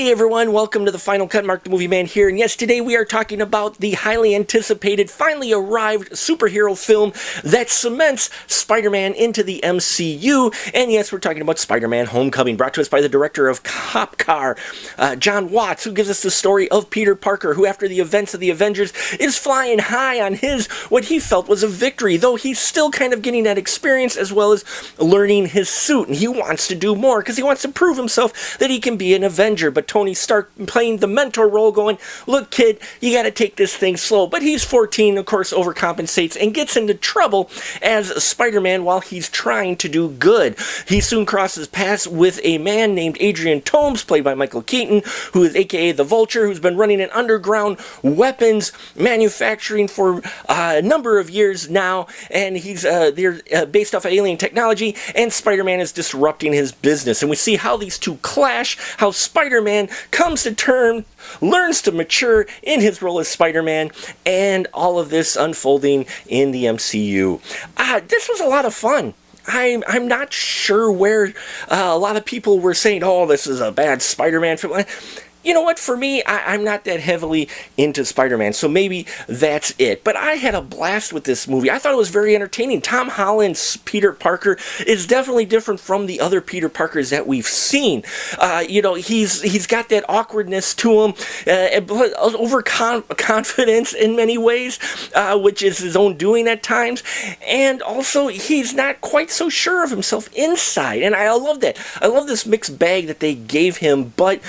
Hey everyone, welcome to the Final Cut. Mark the Movie Man here, and yes, today we are talking about the highly anticipated, finally arrived superhero film that cements Spider-Man into the MCU, and yes, we're talking about Spider-Man Homecoming, brought to us by the director of Cop Car, John Watts, who gives us the story of Peter Parker, who after the events of the Avengers is flying high on what he felt was a victory, though he's still kind of getting that experience as well as learning his suit, and he wants to do more because he wants to prove himself that he can be an Avenger. But Tony Stark playing the mentor role going, look kid, you gotta take this thing slow. But he's 14, of course, overcompensates and gets into trouble as Spider-Man while he's trying to do good. He soon crosses paths with a man named Adrian Toomes, played by Michael Keaton, who is aka the Vulture, who's been running an underground weapons manufacturing for a number of years now, and they're based off of alien technology, and Spider-Man is disrupting his business. And we see how these two clash, how Spider-Man comes to terms, learns to mature in his role as Spider-Man, and all of this unfolding in the MCU. This was a lot of fun. I'm not sure where a lot of people were saying, oh, this is a bad Spider-Man film. You know what, for me, I'm not that heavily into Spider-Man, so maybe that's it. But I had a blast with this movie. I thought it was very entertaining. Tom Holland's Peter Parker is definitely different from the other Peter Parkers that we've seen. He's got that awkwardness to him, overconfidence in many ways, which is his own doing at times. And also, he's not quite so sure of himself inside. And I love that. I love this mixed bag that they gave him, but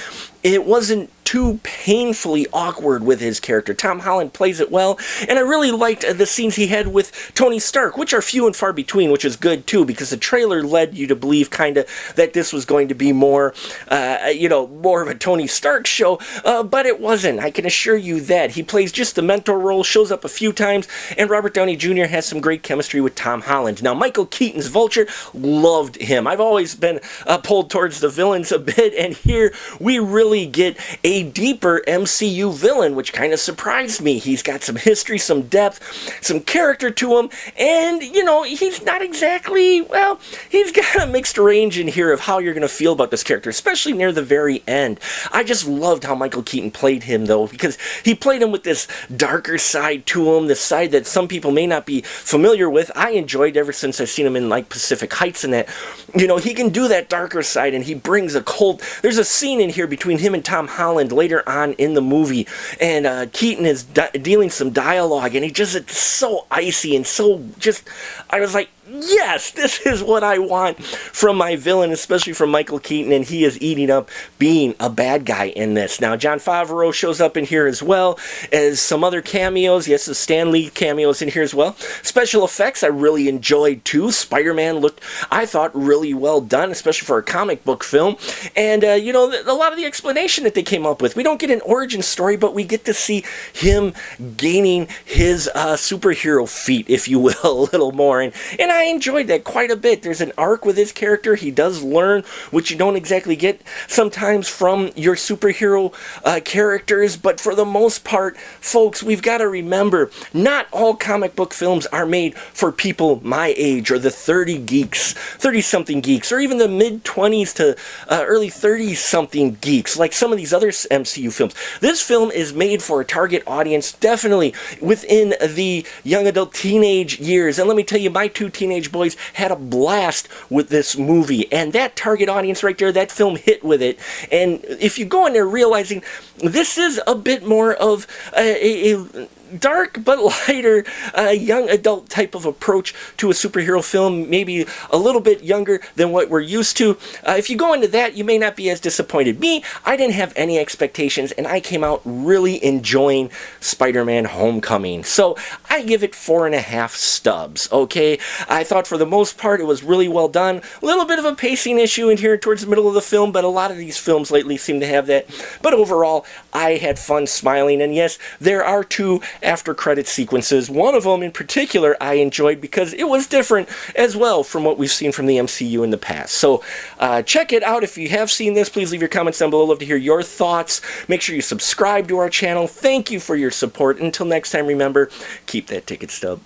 it wasn't too painfully awkward with his character. Tom Holland plays it well, and I really liked the scenes he had with Tony Stark, which are few and far between, which is good too, because the trailer led you to believe kind of that this was going to be more of a Tony Stark show, but it wasn't. I can assure you that. He plays just the mentor role, shows up a few times, and Robert Downey Jr. has some great chemistry with Tom Holland. Now, Michael Keaton's Vulture, loved him. I've always been pulled towards the villains a bit, and here we really get a deeper MCU villain, which kind of surprised me. He's got some history, some depth, some character to him, and, he's not exactly, he's got a mixed range in here of how you're going to feel about this character, especially near the very end. I just loved how Michael Keaton played him, though, because he played him with this darker side to him, this side that some people may not be familiar with. I enjoyed ever since I've seen him in, Pacific Heights and that. He can do that darker side, and he brings a cold... There's a scene in here between him and Tom Holland later on in the movie, and Keaton is dealing some dialogue, and it's so icy and so just... I was like, yes, this is what I want from my villain, especially from Michael Keaton, and he is eating up being a bad guy in this. Now, Jon Favreau shows up in here as well as some other cameos. Yes, the Stan Lee cameos in here as well. Special effects I really enjoyed too. Spider-Man looked, I thought, really well done, especially for a comic book film. And, a lot of the explanation that they came up with. We don't get an origin story, but we get to see him gaining his superhero feat, if you will, a little more. And I enjoyed that quite a bit. There's an arc with his character. He does learn, which you don't exactly get sometimes from your superhero characters, but for the most part, folks, we've got to remember, not all comic book films are made for people my age, or the 30-something geeks, or even the mid-20s to early 30s-something geeks, like some of these other MCU films. This film is made for a target audience, definitely within the young adult teenage years, and let me tell you, my two teenage boys had a blast with this movie, and that target audience right there, that film hit with it. And if you go in there realizing this is a bit more of a dark but lighter young adult type of approach to a superhero film, maybe a little bit younger than what we're used to. If you go into that, you may not be as disappointed. Me, I didn't have any expectations, and I came out really enjoying Spider-Man Homecoming. So I give it 4.5 stubs, okay? I thought for the most part it was really well done. A little bit of a pacing issue in here towards the middle of the film, but a lot of these films lately seem to have that. But overall, I had fun smiling, and yes, there are two after credit sequences. One of them in particular I enjoyed because it was different as well from what we've seen from the MCU in the past. So check it out. If you have seen this, please leave your comments down below. Love to hear your thoughts. Make sure you subscribe to our channel. Thank you for your support. Until next time, remember, keep that ticket stub.